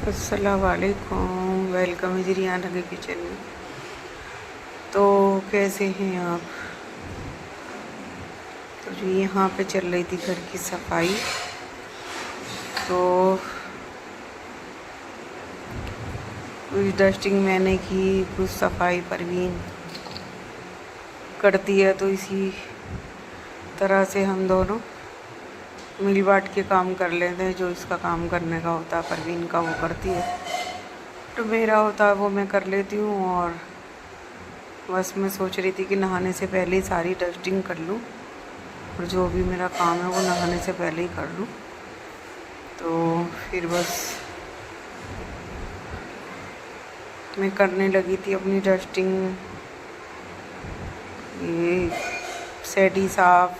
अस्सलाम वालेकुम, वेलकम है जी रियाना के किचन में। तो कैसे हैं आप? तो जी यहाँ पे चल रही थी घर की सफाई। तो कुछ डस्टिंग मैंने की, कुछ सफाई परवीन करती है, तो इसी तरह से हम दोनों मिल बांट के काम कर लेते हैं। जो इसका काम करने का होता है परवीन का वो करती है, तो मेरा होता है वो मैं कर लेती हूँ। और बस मैं सोच रही थी कि नहाने से पहले ही सारी डस्टिंग कर लूँ, और जो भी मेरा काम है वो नहाने से पहले ही कर लूँ। तो फिर बस मैं करने लगी थी अपनी डस्टिंग, ये सेटी साफ,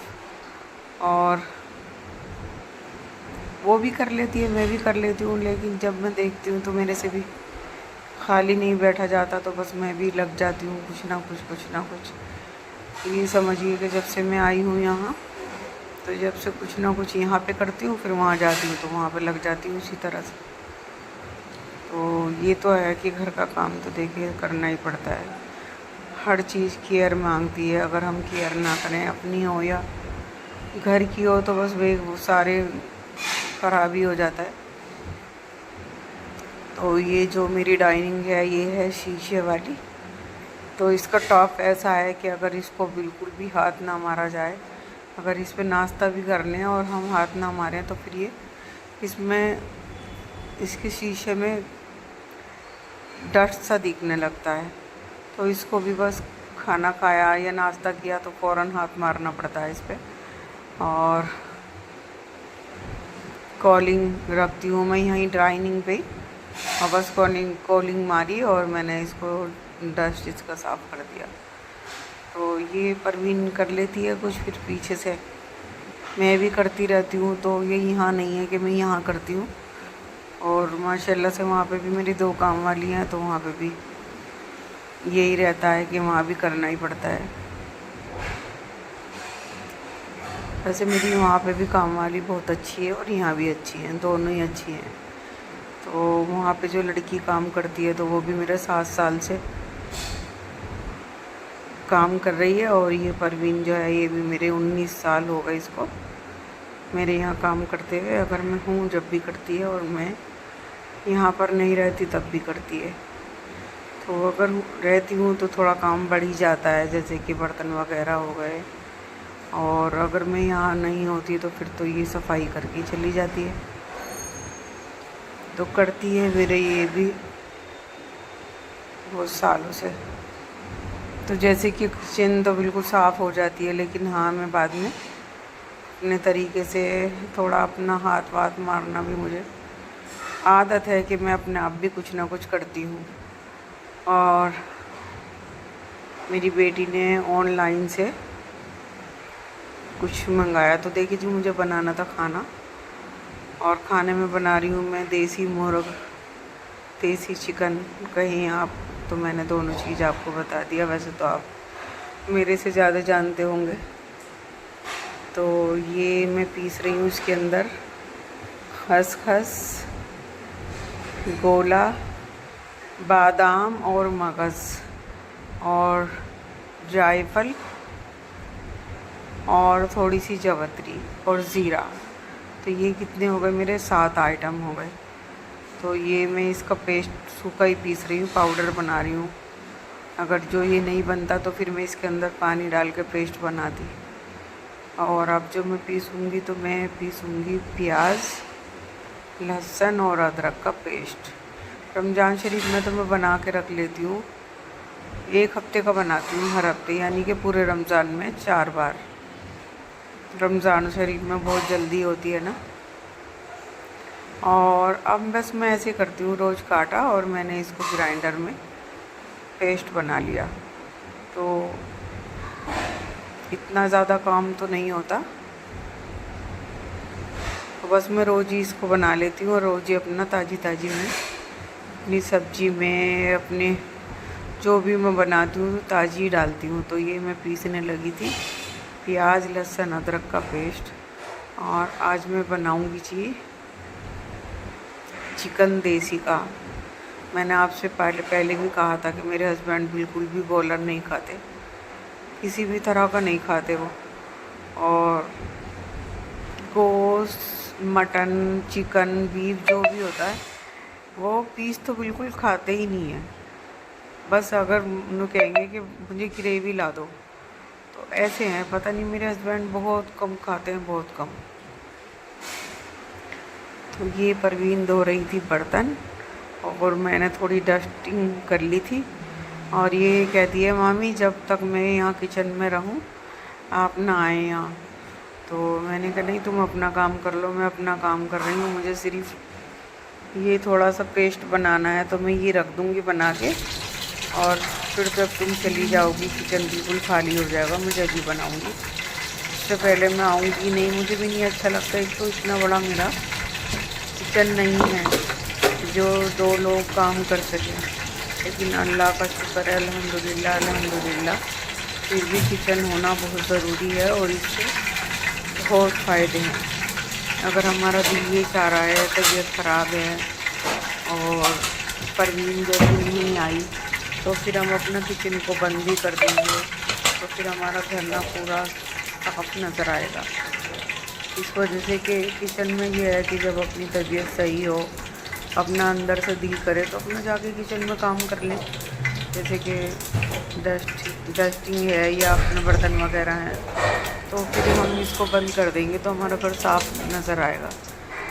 और वो भी कर लेती है, मैं भी कर लेती हूँ। लेकिन जब मैं देखती हूँ तो मेरे से भी खाली नहीं बैठा जाता, तो बस मैं भी लग जाती हूँ कुछ ना कुछ। ये समझिए कि जब से मैं आई हूँ यहाँ, तो जब से कुछ ना कुछ यहाँ पे करती हूँ, फिर वहाँ जाती हूँ तो वहाँ पे लग जाती हूँ उसी तरह से। तो ये तो है कि घर का काम तो देखिए करना ही पड़ता है। हर चीज़ केयर मांगती है। अगर हम केयर ना करें, अपनी हो या घर की हो, तो बस वो सारे ख़राब ही हो जाता है। तो ये जो मेरी डाइनिंग है, ये है शीशे वाली। तो इसका टॉप ऐसा है कि अगर इसको बिल्कुल भी हाथ ना मारा जाए, अगर इस पे नाश्ता भी कर लें और हम हाथ ना मारें, तो फिर ये इसमें इसके शीशे में डस्ट सा दिखने लगता है। तो इसको भी बस खाना खाया या नाश्ता किया तो फ़ौरन हाथ मारना पड़ता है इस पे। और कॉलिंग रखती हूँ मैं यहीं डाइनिंग पे, और बस कॉलिंग मारी और मैंने इसको डस्ट इसका साफ़ कर दिया। तो ये परवीन कर लेती है कुछ, फिर पीछे से मैं भी करती रहती हूँ। तो ये यहाँ नहीं है कि मैं यहाँ करती हूँ, और माशाल्लाह से वहाँ पे भी मेरी 2 काम वाली हैं, तो वहाँ पे भी यही रहता है कि वहाँ भी करना ही पड़ता है। वैसे मेरी वहाँ पे भी काम वाली बहुत अच्छी है और यहाँ भी अच्छी हैं, दोनों ही अच्छी हैं। तो वहाँ पे जो लड़की काम करती है, तो वो भी मेरे 7 साल से काम कर रही है, और ये परवीन जो है, ये भी मेरे 19 साल हो गए इसको मेरे यहाँ काम करते हुए। अगर मैं हूँ जब भी करती है, और मैं यहाँ पर नहीं रहती तब भी करती है। तो अगर रहती हूँ तो थोड़ा काम बढ़ ही जाता है, जैसे कि बर्तन वगैरह हो गए। और अगर मैं यहाँ नहीं होती तो फिर तो ये सफाई करके चली जाती है। तो करती है मेरे ये भी बहुत सालों से। तो जैसे कि किचन तो बिल्कुल साफ़ हो जाती है, लेकिन हाँ, मैं बाद में अपने तरीके से थोड़ा अपना हाथ वाथ मारना भी मुझे आदत है कि मैं अपने आप भी कुछ ना कुछ करती हूँ। और मेरी बेटी ने ऑनलाइन से कुछ मंगाया, तो देखिए जी, मुझे बनाना था खाना, और खाने में बना रही हूँ मैं देसी मुर्ग, देसी चिकन कहीं आप, तो मैंने दोनों चीज़ आपको बता दिया। वैसे तो आप मेरे से ज़्यादा जानते होंगे। तो ये मैं पीस रही हूँ, इसके अंदर खसखस, गोला, बादाम और मगज़ और जायफल और थोड़ी सी जवतरी और ज़ीरा। तो ये कितने हो गए मेरे? 7 आइटम हो गए। तो ये मैं इसका पेस्ट सूखा ही पीस रही हूँ, पाउडर बना रही हूँ। अगर जो ये नहीं बनता तो फिर मैं इसके अंदर पानी डाल के पेस्ट बना दी। और अब जो मैं पीसूँगी, तो मैं पीसूँगी प्याज, लहसुन और अदरक का पेस्ट। रमज़ान शरीफ में तो मैं बना के रख लेती हूँ, 1 हफ़्ते का बनाती हूँ हर हफ्ते, यानी कि पूरे रमज़ान में 4 बार। रमज़ान शरीफ में बहुत जल्दी होती है ना। और अब बस मैं ऐसे करती हूँ, रोज़ काटा और मैंने इसको ग्राइंडर में पेस्ट बना लिया। तो इतना ज़्यादा काम तो नहीं होता, तो बस मैं रोज़ ही इसको बना लेती हूँ, और रोज़ ही अपना ताज़ी में अपनी सब्ज़ी में, अपने जो भी मैं बनाती हूँ तो ताज़ी डालती हूँ। तो ये मैं पीसने लगी थी प्याज, लहसुन, अदरक का पेस्ट। और आज मैं बनाऊँगी जी चिकन देसी का। मैंने आपसे पहले पहले भी कहा था कि मेरे हस्बैंड बिल्कुल भी बॉयलर नहीं खाते, किसी भी तरह का नहीं खाते वो। और गोश्त, मटन, चिकन, बीफ जो भी होता है वो पीस तो बिल्कुल खाते ही नहीं है। बस अगर उन्हें कहेंगे कि मुझे ग्रेवी ला दो तो ऐसे हैं। पता नहीं, मेरे हस्बैंड बहुत कम खाते हैं, बहुत कम। तो ये परवीन धो रही थी बर्तन और मैंने थोड़ी डस्टिंग कर ली थी। और ये कहती है मामी जब तक मैं यहाँ किचन में रहूँ आप ना आए यहाँ। तो मैंने कहा नहीं, तुम अपना काम कर लो, मैं अपना काम कर रही हूँ। मुझे सिर्फ ये थोड़ा सा पेस्ट बनाना है तो मैं ये रख दूँगी बना के, और फिर जब तुम चली जाओगी किचन बिल्कुल खाली हो जाएगा, मैं जब भी बनाऊँगी। इससे पहले मैं आऊँगी नहीं, मुझे भी नहीं अच्छा लगता। एक तो इतना बड़ा मेरा किचन नहीं है जो 2 लोग काम कर सकें, लेकिन अल्लाह का शुक्र है, अल्हम्दुलिल्लाह अल्हम्दुलिल्लाह। फिर भी किचन होना बहुत ज़रूरी है और इससे बहुत फ़ायदे हैं। अगर हमारा दिल ये चाह रहा है, तबीयत ख़राब है और परवीन जैसे नहीं आई तो फिर हम अपना किचन को बंद भी कर देंगे, तो फिर हमारा घर ना पूरा साफ नज़र आएगा। इस वजह से कि किचन में ये है कि जब अपनी तबीयत सही हो, अपना अंदर से दिल करे तो अपना जाके किचन में काम कर लें। जैसे कि डस्टिंग है या अपने बर्तन वगैरह हैं, तो फिर हम इसको बंद कर देंगे तो हमारा घर साफ नज़र आएगा।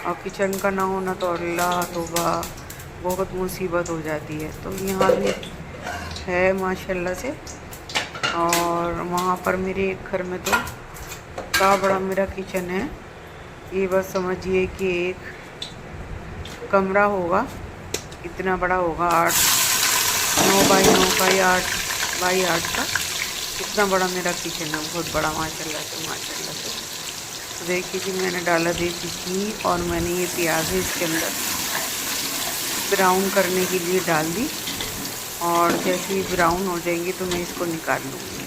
और किचन का ना होना तो अल्लाह तौबा, बहुत मुसीबत हो जाती है। तो यहाँ भी है माशाल्लाह से। और वहाँ पर मेरे एक घर में तो इतना बड़ा मेरा किचन है, ये बस समझिए कि एक कमरा होगा, इतना बड़ा होगा, 9 बाई 9 का या 8 बाई 8 का। इतना बड़ा मेरा किचन है, बहुत बड़ा माशाल्लाह से, माशाल्लाह से। तो देखिए कि मैंने डाला देसी घी और मैंने ये प्याज इसके अंदर ब्राउन करने के लिए डाल दी। और जैसे ही ब्राउन हो जाएंगी तो मैं इसको निकाल लूँगी।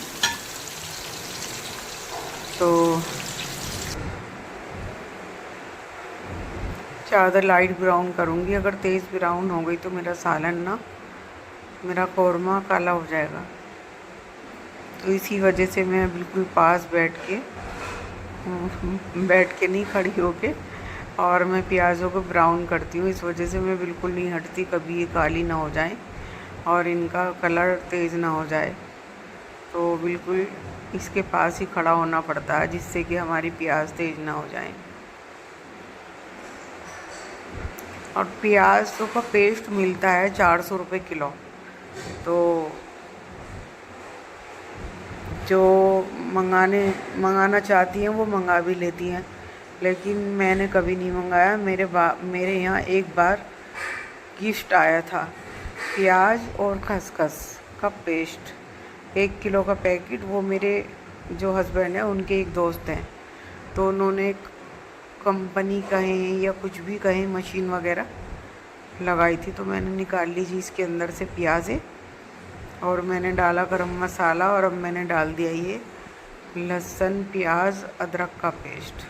तो ज़्यादा लाइट ब्राउन करूँगी, अगर तेज़ ब्राउन हो गई तो मेरा सालन ना, मेरा कौरमा काला हो जाएगा। तो इसी वजह से मैं बिल्कुल पास बैठ के नहीं, खड़ी होके, और मैं प्याज़ों को ब्राउन करती हूँ। इस वजह से मैं बिल्कुल नहीं हटती, कभी ये काली ना हो जाए और इनका कलर तेज़ ना हो जाए। तो बिल्कुल इसके पास ही खड़ा होना पड़ता है जिससे कि हमारी प्याज तेज़ ना हो जाए। और प्याज़ों का पेस्ट मिलता है 400 रुपये किलो। तो जो मंगाना चाहती हैं वो मंगा भी लेती हैं, लेकिन मैंने कभी नहीं मंगाया। मेरे यहाँ एक बार गिफ्ट आया था प्याज और खसखस का पेस्ट, 1 किलो का पैकेट। वो मेरे जो हस्बैंड हैं उनके एक दोस्त हैं, तो उन्होंने एक कंपनी कहें या कुछ भी कहें मशीन वगैरह लगाई थी, तो मैंने निकाल ली जी इसके अंदर से प्याज़ें, और मैंने डाला गरम मसाला, और अब मैंने डाल दिया ये लहसुन प्याज अदरक का पेस्ट।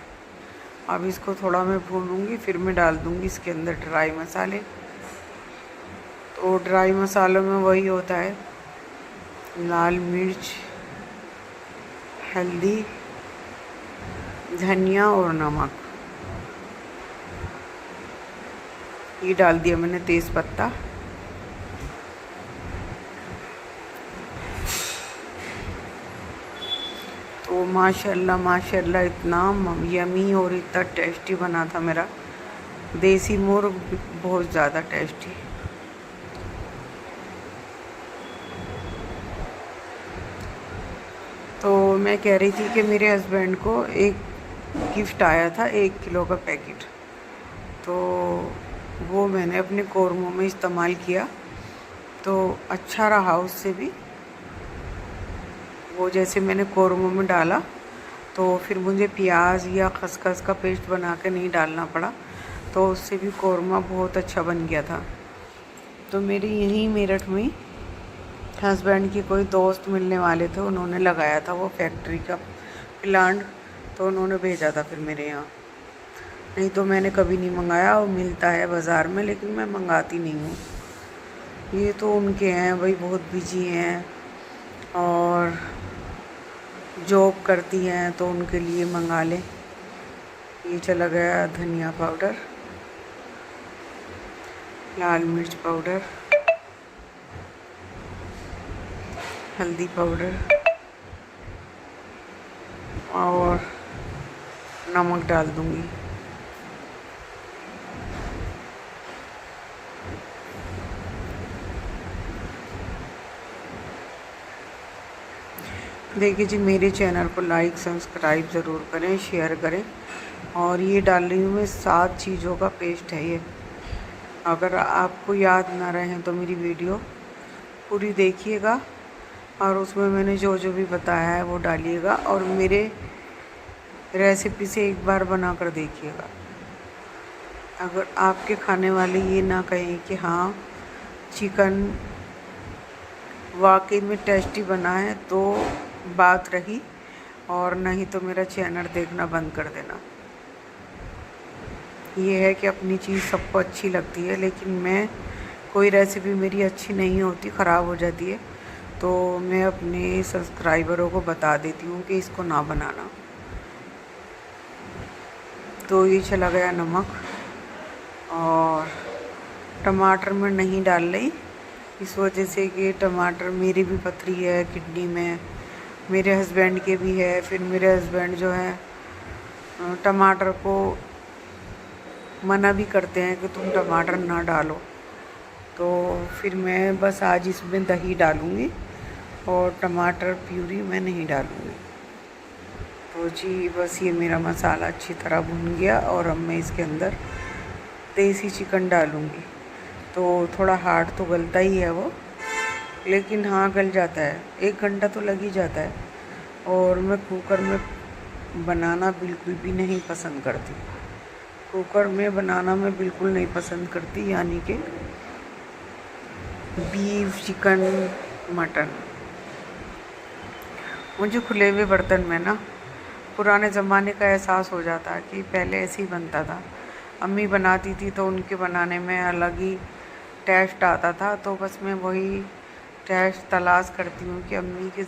अब इसको थोड़ा मैं भूनूंगी, फिर मैं डाल दूंगी इसके अंदर ड्राई मसाले। तो ड्राई मसालों में वही होता है लाल मिर्च, हल्दी, धनिया और नमक। ये डाल दिया मैंने तेज़ पत्ता। तो माशाल्लाह माशाल्लाह इतना यमी और इतना टेस्टी बना था मेरा देसी मुर्ग, बहुत ज़्यादा टेस्टी। तो मैं कह रही थी कि मेरे हस्बैंड को एक गिफ्ट आया था 1 किलो का पैकेट, तो वो मैंने अपने कौरमों में इस्तेमाल किया, तो अच्छा रहा उससे भी। वो जैसे मैंने कौरमों में डाला तो फिर मुझे प्याज या खसखस का पेस्ट बना के नहीं डालना पड़ा, तो उससे भी कौरमा बहुत अच्छा बन गया था। तो मेरे यहीं मेरठ में हस्बैंड के कोई दोस्त मिलने वाले थे, उन्होंने लगाया था वो फैक्ट्री का प्लांट, तो उन्होंने भेजा था फिर मेरे यहाँ। नहीं तो मैंने कभी नहीं मंगाया। वो मिलता है बाज़ार में लेकिन मैं मंगाती नहीं हूँ। ये तो उनके हैं भाई, बहुत बिजी हैं और जॉब करती हैं तो उनके लिए मंगा लें। ये चला गया धनिया पाउडर, लाल मिर्च पाउडर, हल्दी पाउडर और नमक डाल दूँगी। देखिए जी, मेरे चैनल को लाइक सब्सक्राइब ज़रूर करें, शेयर करें। और ये डाल रही हूँ मैं 7 चीज़ों का पेस्ट है ये। अगर आपको याद ना रहे तो मेरी वीडियो पूरी देखिएगा और उसमें मैंने जो जो भी बताया है वो डालिएगा और मेरे रेसिपी से एक बार बना कर देखिएगा। अगर आपके खाने वाले ये ना कहें कि हाँ चिकन वाकई में टेस्टी बना है तो बात रही, और नहीं तो मेरा चैनल देखना बंद कर देना। ये है कि अपनी चीज़ सबको अच्छी लगती है, लेकिन मैं कोई रेसिपी मेरी अच्छी नहीं होती, ख़राब हो जाती है तो मैं अपने सब्सक्राइबरों को बता देती हूँ कि इसको ना बनाना। तो ये चला गया नमक, और टमाटर मैं नहीं डाल रही इस वजह से कि टमाटर मेरी भी पथरी है किडनी में, मेरे हस्बैंड के भी है। फिर मेरे हस्बैंड जो है टमाटर को मना भी करते हैं कि तुम टमाटर ना डालो। तो फिर मैं बस आज इसमें दही डालूँगी और टमाटर प्यूरी मैं नहीं डालूँगी। तो जी बस ये मेरा मसाला अच्छी तरह भुन गया और अब मैं इसके अंदर देसी चिकन डालूँगी। तो थोड़ा हार्ड तो गलता ही है वो, लेकिन हाँ गल जाता है, 1 घंटा तो लग ही जाता है। और मैं कुकर में बनाना बिल्कुल भी नहीं पसंद करती, कुकर में बनाना मैं बिल्कुल नहीं पसंद करती, यानी कि बीफ चिकन मटन। मुझे खुले हुए बर्तन में ना पुराने ज़माने का एहसास हो जाता है कि पहले ऐसे ही बनता था। अम्मी बनाती थी तो उनके बनाने में अलग ही टेस्ट आता था। तो बस मैं वही टेस्ट तलाश करती हूँ कि अम्मी के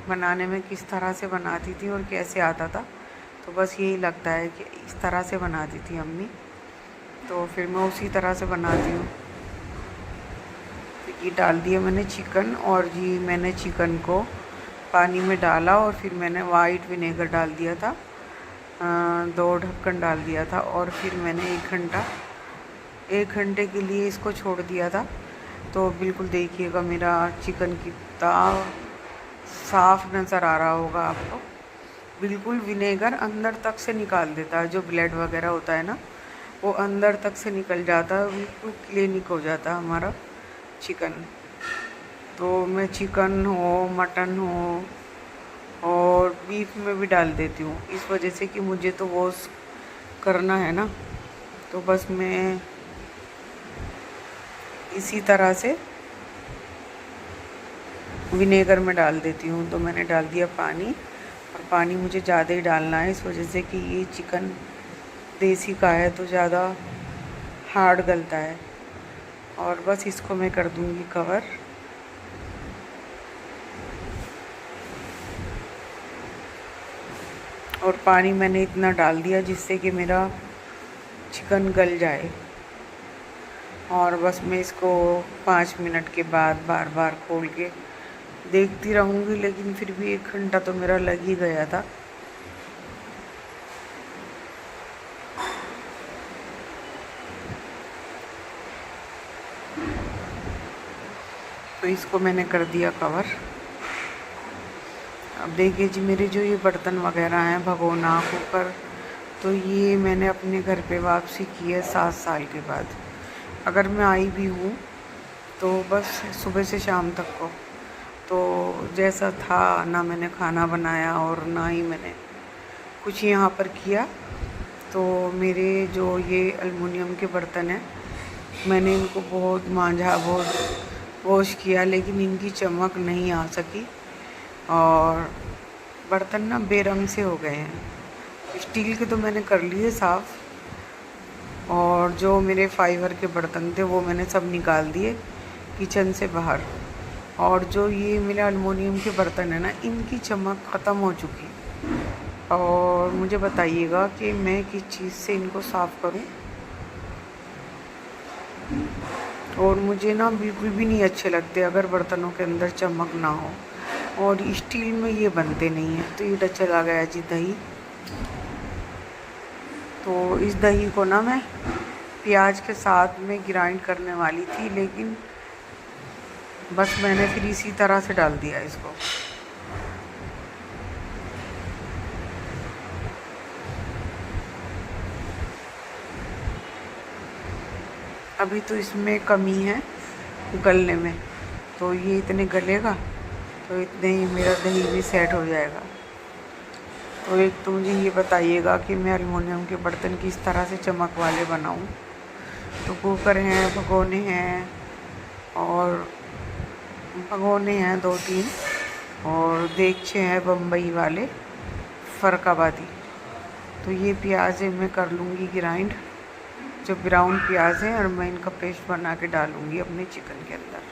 बनाने में किस तरह से बनाती थी और कैसे आता था। तो बस यही लगता है कि इस तरह से बनाती थी अम्मी, तो फिर मैं उसी तरह से बनाती हूँ। तो ये डाल दिया मैंने चिकन, और जी मैंने चिकन को पानी में डाला और फिर मैंने वाइट विनेगर डाल दिया था, 2 ढक्कन डाल दिया था और फिर मैंने 1 घंटे के लिए इसको छोड़ दिया था। तो बिल्कुल देखिएगा मेरा चिकन कितना साफ़ नज़र आ रहा होगा आपको। बिल्कुल विनेगर अंदर तक से निकाल देता है, जो ब्लड वगैरह होता है ना वो अंदर तक से निकल जाता है, बिल्कुल क्लिनिक हो जाता है हमारा चिकन। तो मैं चिकन हो, मटन हो और बीफ में भी डाल देती हूँ, इस वजह से कि मुझे तो वॉश करना है ना। तो बस मैं इसी तरह से विनेगर में डाल देती हूँ। तो मैंने डाल दिया पानी, और पानी मुझे ज़्यादा ही डालना है इस वजह से कि ये चिकन देसी का है तो ज़्यादा हार्ड गलता है। और बस इसको मैं कर दूँगी कवर। और पानी मैंने इतना डाल दिया जिससे कि मेरा चिकन गल जाए। और बस मैं इसको 5 मिनट के बाद बार बार खोल के देखती रहूँगी, लेकिन फिर भी 1 घंटा तो मेरा लग ही गया था। तो इसको मैंने कर दिया कवर। अब देखिए जी, मेरे जो ये बर्तन वगैरह हैं, भगोना, कुकर, तो ये मैंने अपने घर पे वापसी की है 7 साल के बाद। अगर मैं आई भी हूँ तो बस सुबह से शाम तक को, तो जैसा था ना मैंने खाना बनाया और ना ही मैंने कुछ यहाँ पर किया। तो मेरे जो ये एल्युमिनियम के बर्तन हैं, मैंने इनको बहुत मांझा, बहुत वॉश किया, लेकिन इनकी चमक नहीं आ सकी और बर्तन ना बेरंग से हो गए हैं। स्टील के तो मैंने कर लिए साफ़, और जो मेरे फाइबर के बर्तन थे वो मैंने सब निकाल दिए किचन से बाहर। और जो ये मेरे एलुमिनियम के बर्तन है ना, इनकी चमक ख़त्म हो चुकी। और मुझे बताइएगा कि मैं किस चीज़ से इनको साफ़ करूं। और मुझे ना बिल्कुल भी नहीं अच्छे लगते अगर बर्तनों के अंदर चमक ना हो। और स्टील में ये बनते नहीं हैं। तो ये चला गया जी दही। तो इस दही को ना मैं प्याज के साथ में ग्राइंड करने वाली थी, लेकिन बस मैंने फिर इसी तरह से डाल दिया इसको। अभी तो इसमें कमी है गलने में, तो ये इतने गलेगा तो इतने ही मेरा दही भी सेट हो जाएगा। तो एक तो मुझे ये बताइएगा कि मैं एलुमिनियम के बर्तन किस तरह से चमक वाले बनाऊं। तो कुकर हैं, भगोने हैं, और भगोने हैं 2-3, और देगचे हैं बम्बई वाले फ़रकाबादी। तो ये प्याज मैं कर लूँगी ग्राइंड, जो ब्राउन प्याज है, और मैं इनका पेस्ट बना के डालूँगी अपने चिकन के अंदर।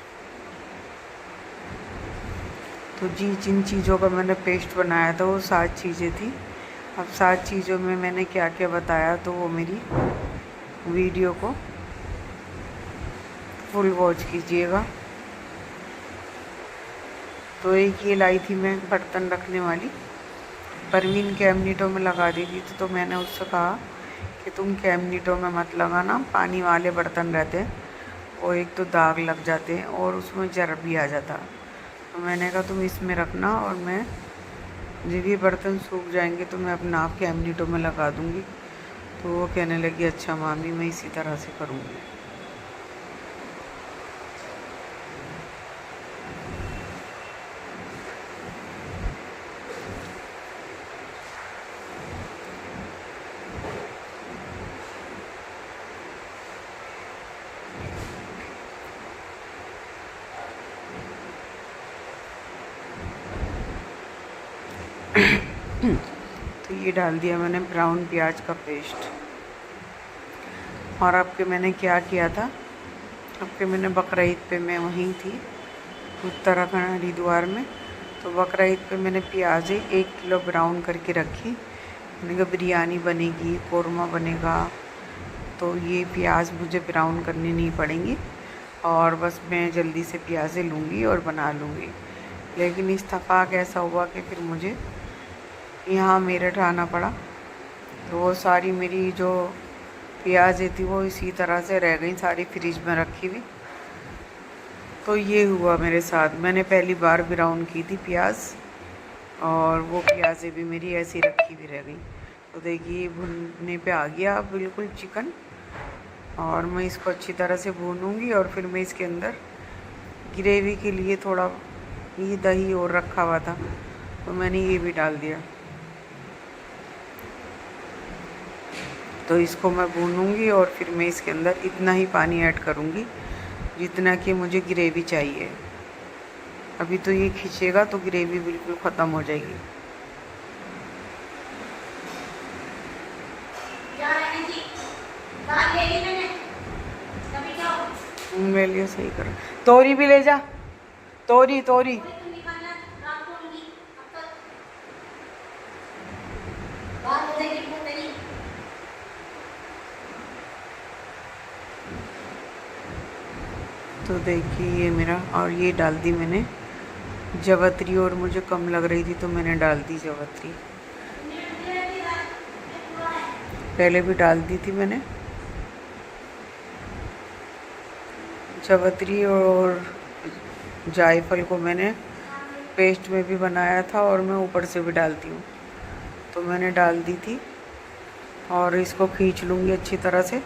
तो जी जिन चीज़ों का मैंने पेस्ट बनाया था वो 7 चीज़ें थी। अब 7 चीज़ों में मैंने क्या क्या बताया, तो वो मेरी वीडियो को फुल वॉच कीजिएगा। तो एक ये लाई थी मैं बर्तन रखने वाली, परवीन कैबिनेटों में लगा दी थी। तो मैंने उससे कहा कि तुम कैबिनेटों में मत लगाना, पानी वाले बर्तन रहते हैं, और एक तो दाग लग जाते हैं और उसमें जर भी आ जाता। तो मैंने कहा तुम इसमें रखना, और मैं जब ये बर्तन सूख जाएंगे तो मैं अपना आप कैबिनेटों में लगा दूँगी। तो वो कहने लगी अच्छा मामी, मैं इसी तरह से करूँगी। तो ये डाल दिया मैंने ब्राउन प्याज का पेस्ट। और आपके मैंने क्या किया था, आपके मैंने बकरा ईद पे मैं वहीं थी उत्तराखंड हरिद्वार में। तो बकरा ईद पे मैंने प्याज 1 किलो ब्राउन करके रखी। मैंने कहा बिरयानी बनेगी, कोरमा बनेगा, तो ये प्याज मुझे ब्राउन करनी नहीं पड़ेंगी, और बस मैं जल्दी से प्याज़ें लूँगी और बना लूँगी। लेकिन इत्तेफाक ऐसा हुआ कि फिर मुझे यहाँ मेरठ आना पड़ा। तो वो सारी मेरी जो प्याज़ें थी वो इसी तरह से रह गई, सारी फ्रिज में रखी हुई। तो ये हुआ मेरे साथ, मैंने पहली बार ब्राउन की थी प्याज, और वो प्याज़ें भी मेरी ऐसी रखी हुई रह गई। तो देखिए भुनने पे आ गया बिल्कुल चिकन, और मैं इसको अच्छी तरह से भूनूंगी। और फिर मैं इसके अंदर ग्रेवी के लिए थोड़ा ये दही और रखा हुआ था, तो मैंने ये भी डाल दिया। तो इसको मैं भूनूंगी, और फिर मैं इसके अंदर इतना ही पानी ऐड करूँगी जितना कि मुझे ग्रेवी चाहिए। अभी तो ये खींचेगा तो ग्रेवी बिल्कुल ख़त्म हो जाएगी। ले लिया, सही कर। तोरी भी ले जा, तोरी तोरी। तो देखिए ये मेरा, और ये डाल दी मैंने जवत्री, और मुझे कम लग रही थी तो मैंने डाल दी जवत्री। पहले भी डाल दी थी मैंने जवत्री, और जायफल को मैंने पेस्ट में भी बनाया था, और मैं ऊपर से भी डालती हूँ। तो मैंने डाल दी थी, और इसको खींच लूँगी अच्छी तरह से।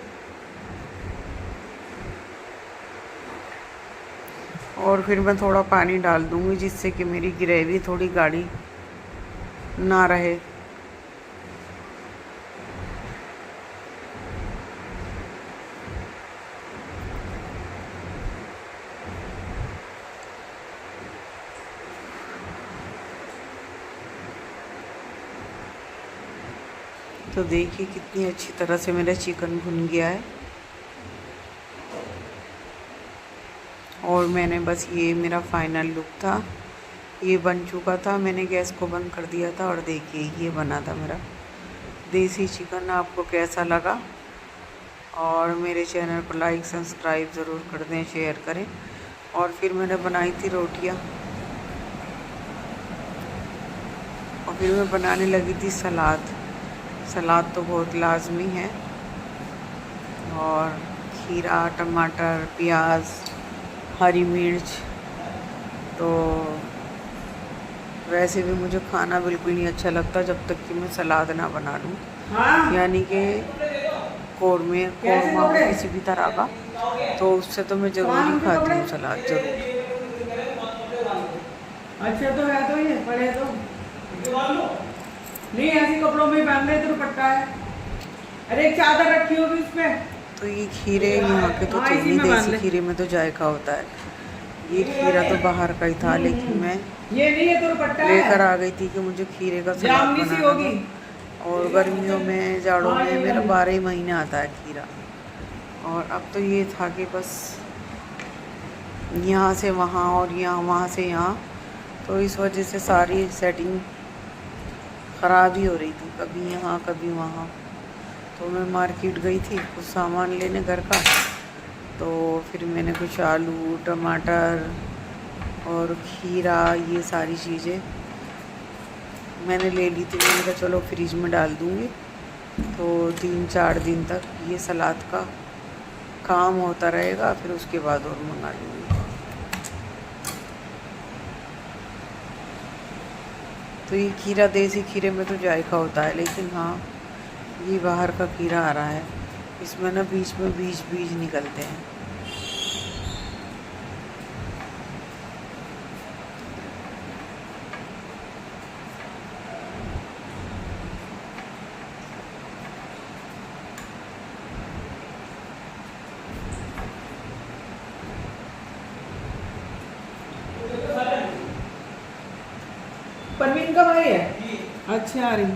और फिर मैं थोड़ा पानी डाल दूँगी जिससे कि मेरी ग्रेवी थोड़ी गाढ़ी ना रहे। तो देखिए कितनी अच्छी तरह से मेरा चिकन भुन गया है। और मैंने बस, ये मेरा फाइनल लुक था, ये बन चुका था। मैंने गैस को बंद कर दिया था और देखिए ये बना था मेरा देसी चिकन। आपको कैसा लगा? और मेरे चैनल को लाइक सब्सक्राइब ज़रूर कर दें, शेयर करें। और फिर मैंने बनाई थी रोटियां, और फिर मैं बनाने लगी थी सलाद। सलाद तो बहुत लाजमी है, और खीरा, टमाटर, प्याज, हरी मिर्च। तो वैसे भी मुझे खाना बिल्कुल नहीं अच्छा लगता जब तक कि मैं सलाद ना बना लूँ। यानी कि कौरमा हो किसी भी तरह का, तो उससे तो मैं ज़रूर ही खाती हूँ सलाद, ज़रूर। अच्छा तो है, तो ये पड़े तो नहीं, ऐसे कपड़ों में बांध रहे तो दुपट्टा है। अरे एक चादर रखी होगी इस पे। तो ये खीरे यहाँ के तो थे नहीं, देसी खीरे में तो जायका होता है। ये खीरा तो बाहर का ही था, लेकिन मैं ये नहीं है तो दुपट्टा लेकर आ गई थी कि मुझे खीरे का सलाद बनाना होगी। था। और गर्मियों में, जाड़ों में मेरा 12 ही महीने आता है खीरा। और अब तो ये था कि बस यहाँ से वहाँ और वहाँ से यहाँ, तो इस वजह से सारी सेटिंग ख़राब ही हो रही थी, कभी यहाँ कभी वहाँ। तो मैं मार्केट गई थी कुछ सामान लेने घर का, तो फिर मैंने कुछ आलू, टमाटर और खीरा, ये सारी चीज़ें मैंने ले ली थी। मैंने कहा चलो फ्रिज में डाल दूँगी, तो 3-4 दिन तक ये सलाद का काम होता रहेगा, फिर उसके बाद और मंगा लूँगी। तो ये खीरा, देसी खीरे में तो जायका होता है, लेकिन हाँ ये बाहर का खीरा आ रहा है, इसमें ना बीच में बीज निकलते हैं। परवीन का भाई है। अच्छा आ रही।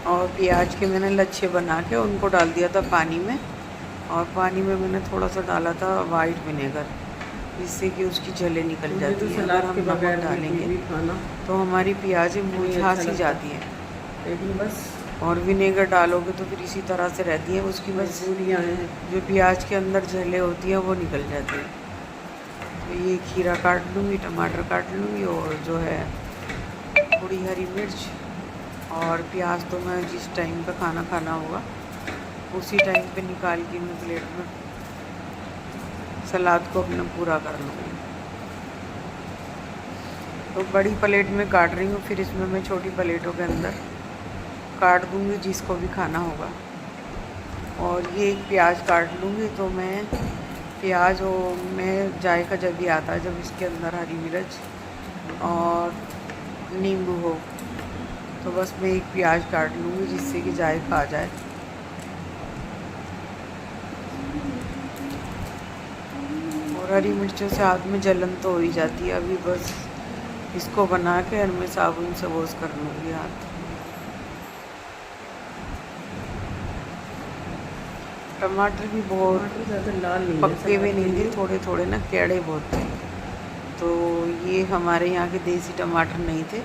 और प्याज के मैंने लच्छे बना के उनको डाल दिया था पानी में, और पानी में मैंने थोड़ा सा डाला था वाइट विनेगर, जिससे कि उसकी जलें निकल जाती है। अगर हम नमक डालेंगे तो हमारी प्याज़ें मुरझा सी जाती है, लेकिन बस। और विनेगर डालोगे तो फिर इसी तरह से रहती है, उसकी बस जो प्याज के अंदर जलें होती हैं वो निकल जाती है। तो ये खीरा काट लूँगी, टमाटर काट लूँगी, और जो है थोड़ी हरी मिर्च और प्याज, तो मैं जिस टाइम पे खाना होगा उसी टाइम पे निकाल के मैं प्लेट में सलाद को अपना पूरा कर लूँगी। तो बड़ी प्लेट में काट रही हूँ, फिर इसमें मैं छोटी प्लेटों के अंदर काट दूँगी जिसको भी खाना होगा। और ये एक प्याज काट लूँगी, तो मैं प्याज और मैं जायका जब भी आता है जब इसके अंदर हरी मिर्च और नींबू हो, तो बस मैं एक प्याज काट लूँगी जिससे कि जायका आ जाए। और हरी मिर्चों से हाथ में जलन तो हो ही जाती है। अभी बस इसको बना के और मैं साबुन से वॉश कर लूँगी हाथ। टमाटर भी बहुत लाल पक्के हुए नहीं थे, थोड़े थोड़े ना कैड़े बहुत थे। तो ये हमारे यहाँ के देसी टमाटर नहीं थे,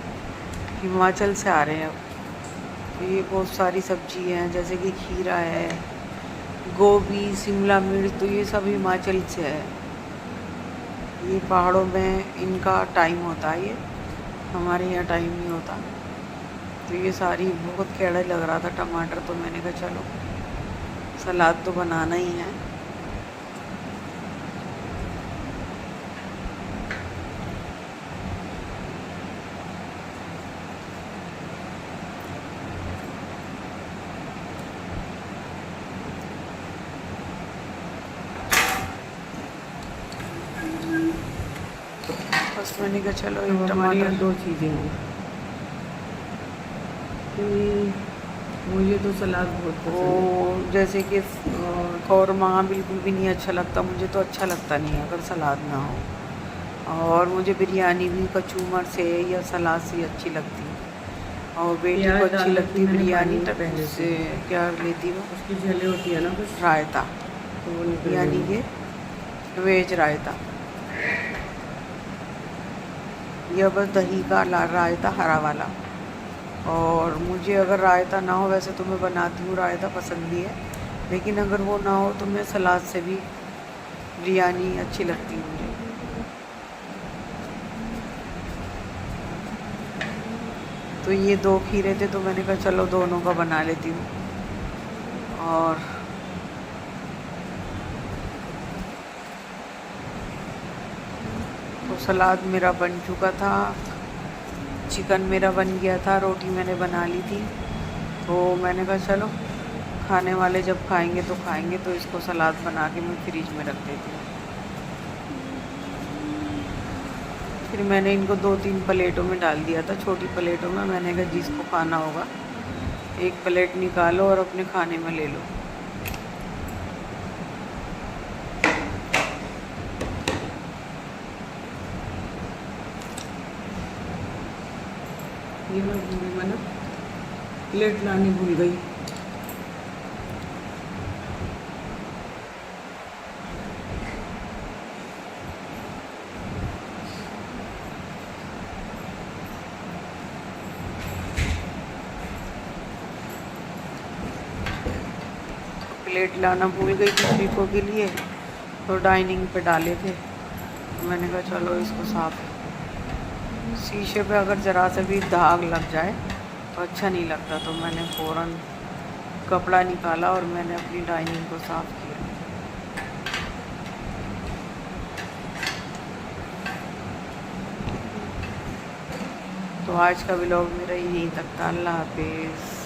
हिमाचल से आ रहे हैं अब। तो ये बहुत सारी सब्जी हैं, जैसे कि खीरा है, गोभी, शिमला मिर्च, तो ये सब हिमाचल से है। ये पहाड़ों में इनका टाइम होता है, ये हमारे यहाँ टाइम नहीं होता। तो ये सारी बहुत कैड़ा लग रहा था टमाटर, तो मैंने कहा चलो सलाद तो बनाना ही है। बस मैंने कहा चलो एक टमाटर, 2 चीज़ें हैं कि मुझे तो सलाद बहुत वो पसंद है। जैसे कि और कौरमा बिल्कुल भी नहीं अच्छा लगता, मुझे तो अच्छा लगता नहीं है अगर सलाद ना हो। और मुझे बिरयानी भी कचूमर से या सलाद से अच्छी लगती है। और बेटी को प्याज अच्छी डाल रखी लगती मैंने बिरयानी, पानी में तब पहले से। उससे क्या लेती हो, उसकी जले होती है ना कुछ, रायता, तो वो निकल यानी जाएगी। कि वेज रायता, या बस दही का रायता हरा वाला। और मुझे अगर रायता ना हो, वैसे तो मैं बनाती हूँ रायता, पसंद भी है, लेकिन अगर वो ना हो तो मैं सलाद से भी बिरयानी अच्छी लगती है मुझे। तो ये 2 खीरे थे तो मैंने कहा चलो दोनों का बना लेती हूँ। और तो सलाद मेरा बन चुका था, चिकन मेरा बन गया था, रोटी मैंने बना ली थी। तो मैंने कहा चलो खाने वाले जब खाएंगे तो खाएंगे, तो इसको सलाद बना के मैं फ्रिज में रख देती हूँ। फिर मैंने इनको 2-3 प्लेटों में डाल दिया था, छोटी प्लेटों में। मैंने कहा जिसको खाना होगा एक प्लेट निकालो और अपने खाने में ले लो। ये मैं ना प्लेट लानी भूल गई। प्लेट लाना भूल गई थी पीको के लिए, तो डाइनिंग पे डाले थे। तो मैंने कहा चलो इसको साफ, शीशे पे अगर ज़रा सा भी दाग लग जाए तो अच्छा नहीं लगता। तो मैंने फ़ौरन कपड़ा निकाला और मैंने अपनी डाइनिंग को साफ़ किया। तो आज का व्लॉग मेरा यहीं तक था। अल्लाह हाफिज़।